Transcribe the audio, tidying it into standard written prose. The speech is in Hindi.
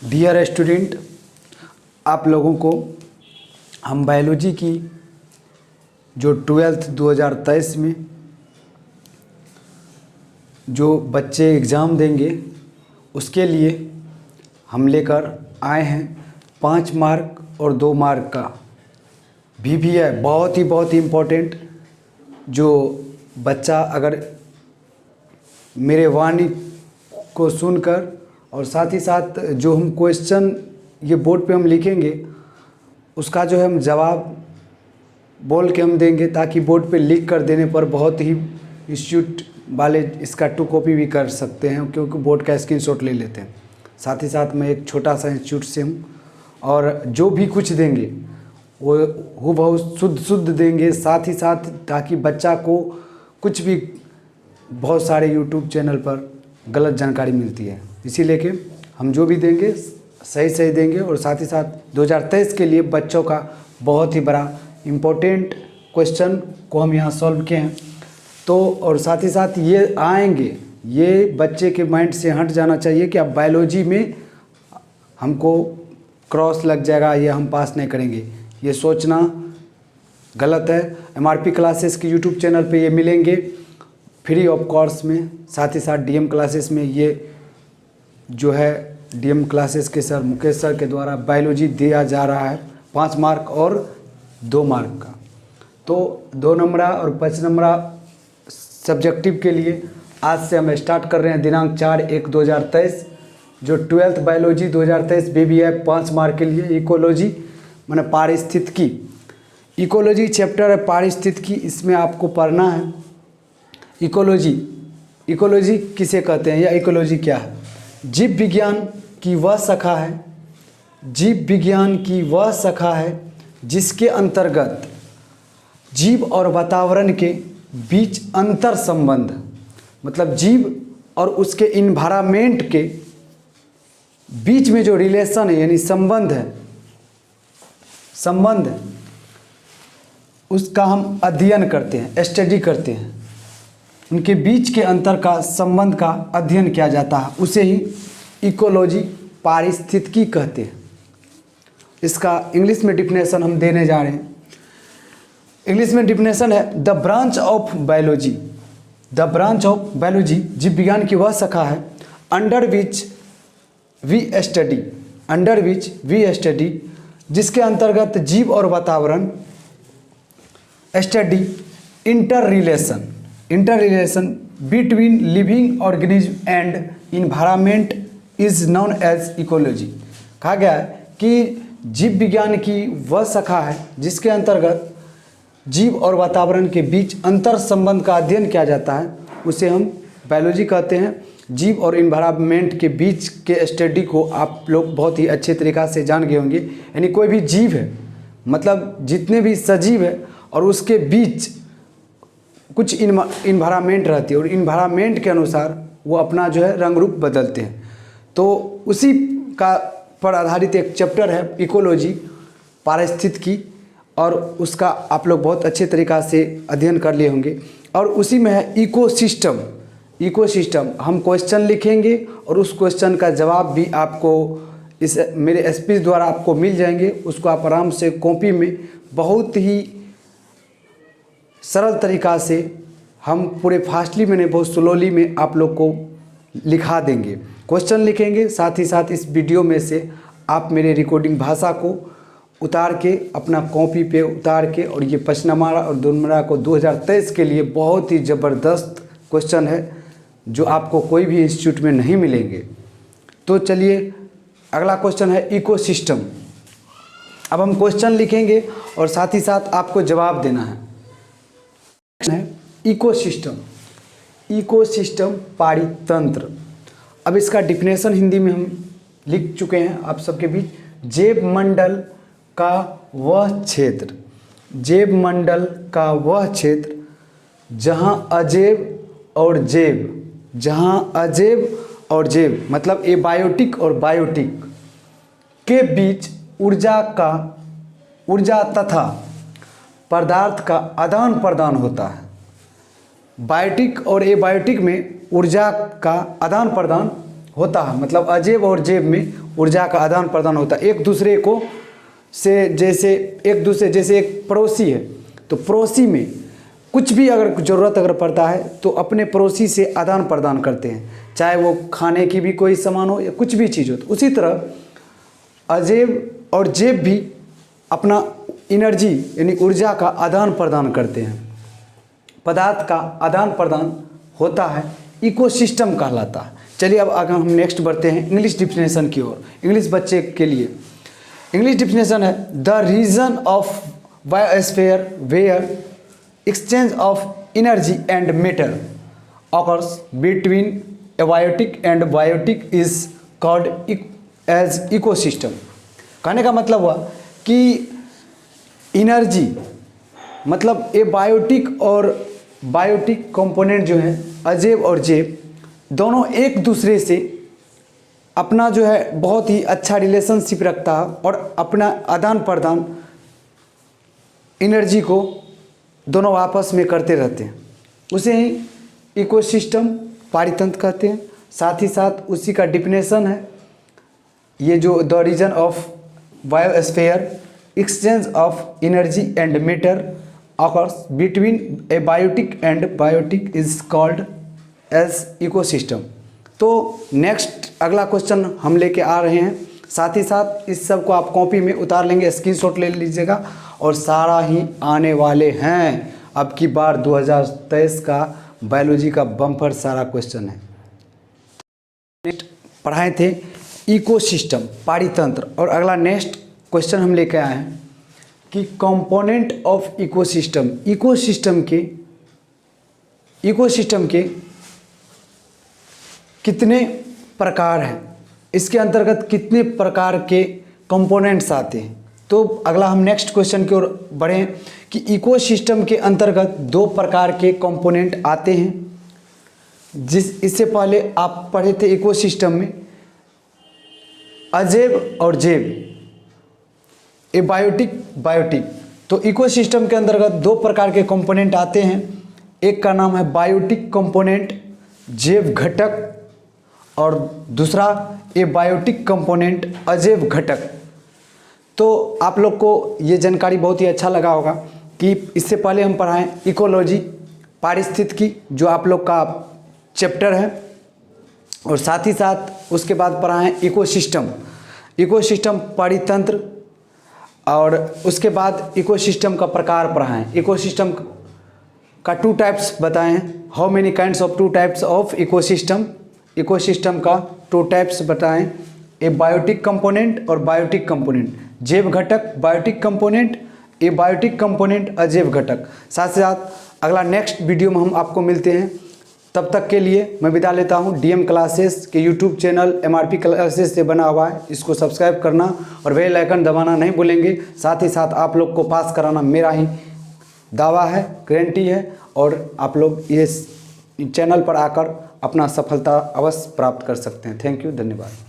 डियर स्टूडेंट, आप लोगों को हम बायोलॉजी की जो 12th 2023 में जो बच्चे एग्ज़ाम देंगे उसके लिए हम लेकर आए हैं 5 मार्क और 2 मार्क का भी है। बहुत ही इम्पोर्टेंट। जो बच्चा अगर मेरे वाणी को सुनकर और साथ ही साथ जो हम क्वेश्चन ये बोर्ड पे हम लिखेंगे उसका जो है हम जवाब बोल के हम देंगे, ताकि बोर्ड पे लिख कर देने पर बहुत ही इंस्टीट्यूट वाले इसका 2 कॉपी भी कर सकते हैं, क्योंकि बोर्ड का स्क्रीनशॉट ले लेते हैं। साथ ही साथ मैं एक छोटा सा इंस्टीट्यूट से हूँ और जो भी कुछ देंगे वो हूबहू शुद्ध देंगे, साथ ही साथ ताकि बच्चा को कुछ भी बहुत सारे यूट्यूब चैनल पर गलत जानकारी मिलती है, इसी लेके हम जो भी देंगे सही देंगे। और साथ ही साथ 2023 के लिए बच्चों का बहुत ही बड़ा इम्पोर्टेंट क्वेश्चन को हम यहाँ सॉल्व किए हैं। तो और साथ ही साथ ये आएंगे, ये बच्चे के माइंड से हट जाना चाहिए कि अब बायोलॉजी में हमको क्रॉस लग जाएगा, ये हम पास नहीं करेंगे, ये सोचना गलत है। MRP क्लासेस के यूट्यूब चैनल पे ये मिलेंगे फ्री ऑफ कॉस्ट में। साथ ही साथ DM क्लासेस में ये जो है DM क्लासेस के सर मुकेश सर के द्वारा बायोलॉजी दिया जा रहा है 5 मार्क और 2 मार्क का। तो 2 नंबरा और 5 नंबरा सब्जेक्टिव के लिए आज से हम स्टार्ट कर रहे हैं दिनांक 4/1/2023। जो 12th बायोलॉजी 2023 भी है 5 मार्क के लिए। इकोलॉजी माने पारिस्थितिकी, इकोलॉजी चैप्टर है पारिस्थितिकी, इसमें आपको पढ़ना है इकोलॉजी किसे कहते हैं या इकोलॉजी क्या है। जीव विज्ञान की वह शाखा है, जीव विज्ञान की वह शाखा है जिसके अंतर्गत जीव और वातावरण के बीच अंतर संबंध, मतलब जीव और उसके इन्वायरमेंट के बीच में जो रिलेशन है यानी संबंध है, उसका हम अध्ययन करते हैं, स्टडी करते हैं। उनके बीच के अंतर का संबंध का अध्ययन किया जाता है, उसे ही इकोलॉजी पारिस्थितिकी कहते हैं। इसका इंग्लिश में डिफिनेशन हम देने जा रहे हैं। इंग्लिश में डिफिनेशन है the branch of biology, the branch of biology जीव विज्ञान की वह शाखा है अंडर विच वी स्टडी, जिसके अंतर्गत जीव और वातावरण study interrelation between living organism and environment is known as ecology. कहा गया है कि जीव विज्ञान की वह शाखा है जिसके अंतर्गत जीव और वातावरण के बीच अंतर संबंध का अध्ययन किया जाता है, उसे हम बायोलॉजी कहते हैं। जीव और इन्वायरमेंट के बीच के स्टडी को आप लोग बहुत ही अच्छे तरीक़ा से जान गए होंगे। यानी कोई भी जीव है, मतलब जितने भी सजीव है और उसके बीच कुछ इन्वायरमेंट रहती है और इन्वायरमेंट के अनुसार वो अपना जो है रंग रूप बदलते हैं। तो उसी का पर आधारित एक चैप्टर है इकोलॉजी पारिस्थितिकी, और उसका आप लोग बहुत अच्छे तरीक़ा से अध्ययन कर लिए होंगे। और उसी में है इकोसिस्टम। हम क्वेश्चन लिखेंगे और उस क्वेश्चन का जवाब भी आपको इस मेरे स्पीच द्वारा आपको मिल जाएंगे। उसको आप आराम से कॉपी में बहुत ही सरल तरीक़ा से हम पूरे फास्टली में नहीं बहुत स्लोली में आप लोग को लिखा देंगे। क्वेश्चन लिखेंगे, साथ ही साथ इस वीडियो में से आप मेरे रिकॉर्डिंग भाषा को उतार के अपना कॉपी पे उतार के, और ये 5 नंबर और 2 नंबर को 2023 के लिए बहुत ही ज़बरदस्त क्वेश्चन है जो आपको कोई भी इंस्टीट्यूट में नहीं मिलेंगे। तो चलिए अगला क्वेश्चन है इकोसिस्टम। अब हम क्वेश्चन लिखेंगे और साथ ही साथ आपको जवाब देना है। इकोसिस्टम पारितंत्र। अब इसका डिफिनेशन हिंदी में हम लिख चुके हैं आप सबके बीच। जैव मंडल का वह क्षेत्र जहाँ अजैव और जैव मतलब एबायोटिक और बायोटिक के बीच ऊर्जा तथा पदार्थ का आदान प्रदान होता है। बायोटिक और एबायोटिक में ऊर्जा का आदान प्रदान होता है, मतलब अजैव और जैव में ऊर्जा का आदान प्रदान होता है एक दूसरे को से। जैसे एक पड़ोसी है तो पड़ोसी में कुछ भी अगर ज़रूरत अगर पड़ता है तो अपने पड़ोसी से आदान प्रदान करते हैं, चाहे वो खाने की भी कोई सामान हो या कुछ भी चीज़ हो। तो उसी तरह अजेब और जेब भी अपना एनर्जी यानी ऊर्जा का आदान प्रदान करते हैं। पदार्थ का आदान प्रदान होता है, इकोसिस्टम कहलाता है। चलिए अब आगे हम नेक्स्ट बढ़ते हैं इंग्लिश डिफिनेशन की ओर। इंग्लिश बच्चे के लिए इंग्लिश डिफिनेशन है the region of biosphere where exchange of energy and matter occurs between abiotic and biotic is called as ecosystem। कहने का मतलब हुआ कि एनर्जी मतलब एबायोटिक और बायोटिक कंपोनेंट जो है अजेब और जेब दोनों एक दूसरे से अपना जो है बहुत ही अच्छा रिलेशनशिप रखता है और अपना आदान प्रदान एनर्जी को दोनों आपस में करते रहते हैं। उसे ही इकोसिस्टम पारितंत्र कहते हैं। साथ ही साथ उसी का डिफिनेशन है ये जो the region of biosphere exchange of energy and matter occurs between abiotic and biotic is called as ecosystem. तो नेक्स्ट अगला क्वेश्चन हम लेके आ रहे हैं। साथ ही साथ इस सब को आप कॉपी में उतार लेंगे, स्क्रीनशॉट ले लीजिएगा और सारा ही आने वाले हैं। अब की बार 2023 का बायोलॉजी का बम्पर सारा क्वेश्चन है। नेक्स्ट पढ़ाए थे इकोसिस्टम पारितंत्र और अगला नेक्स्ट क्वेश्चन हम लेके आए हैं कि कंपोनेंट ऑफ इकोसिस्टम। इकोसिस्टम के कितने प्रकार हैं, इसके अंतर्गत कितने प्रकार के कंपोनेंट्स आते हैं। तो अगला हम नेक्स्ट क्वेश्चन की ओर बढ़ें कि इकोसिस्टम के अंतर्गत 2 प्रकार के कंपोनेंट आते हैं। इससे पहले आप पढ़े थे इकोसिस्टम में अजेब और जेब, एबायोटिक बायोटिक। तो इकोसिस्टम के अंतर्गत 2 प्रकार के कंपोनेंट आते हैं। एक का नाम है बायोटिक कंपोनेंट जैव घटक और दूसरा एबायोटिक कंपोनेंट अजैव घटक। तो आप लोग को ये जानकारी बहुत ही अच्छा लगा होगा कि इससे पहले हम पढ़ाएं इकोलॉजी पारिस्थितिकी जो आप लोग का चैप्टर है और साथ ही साथ उसके बाद पढ़ाएं इकोसिस्टम पारितंत्र और उसके बाद इकोसिस्टम का प्रकार पढ़ाएं। इकोसिस्टम का 2 टाइप्स बताएं। How many kinds of 2 types of ecosystem का 2 टाइप्स बताएं। ए बायोटिक कंपोनेंट और बायोटिक कंपोनेंट, जैव घटक बायोटिक कंपोनेंट, ए बायोटिक कंपोनेंट अजैव घटक। साथ ही साथ अगला नेक्स्ट वीडियो में हम आपको मिलते हैं। तब तक के लिए मैं विदा लेता हूं। डीएम क्लासेस के यूट्यूब चैनल एमआरपी क्लासेस से बना हुआ है, इसको सब्सक्राइब करना और बेल आइकन दबाना नहीं भूलेंगे। साथ ही साथ आप लोग को पास कराना मेरा ही दावा है, गारंटी है और आप लोग ये चैनल पर आकर अपना सफलता अवश्य प्राप्त कर सकते हैं। थैंक यू, धन्यवाद।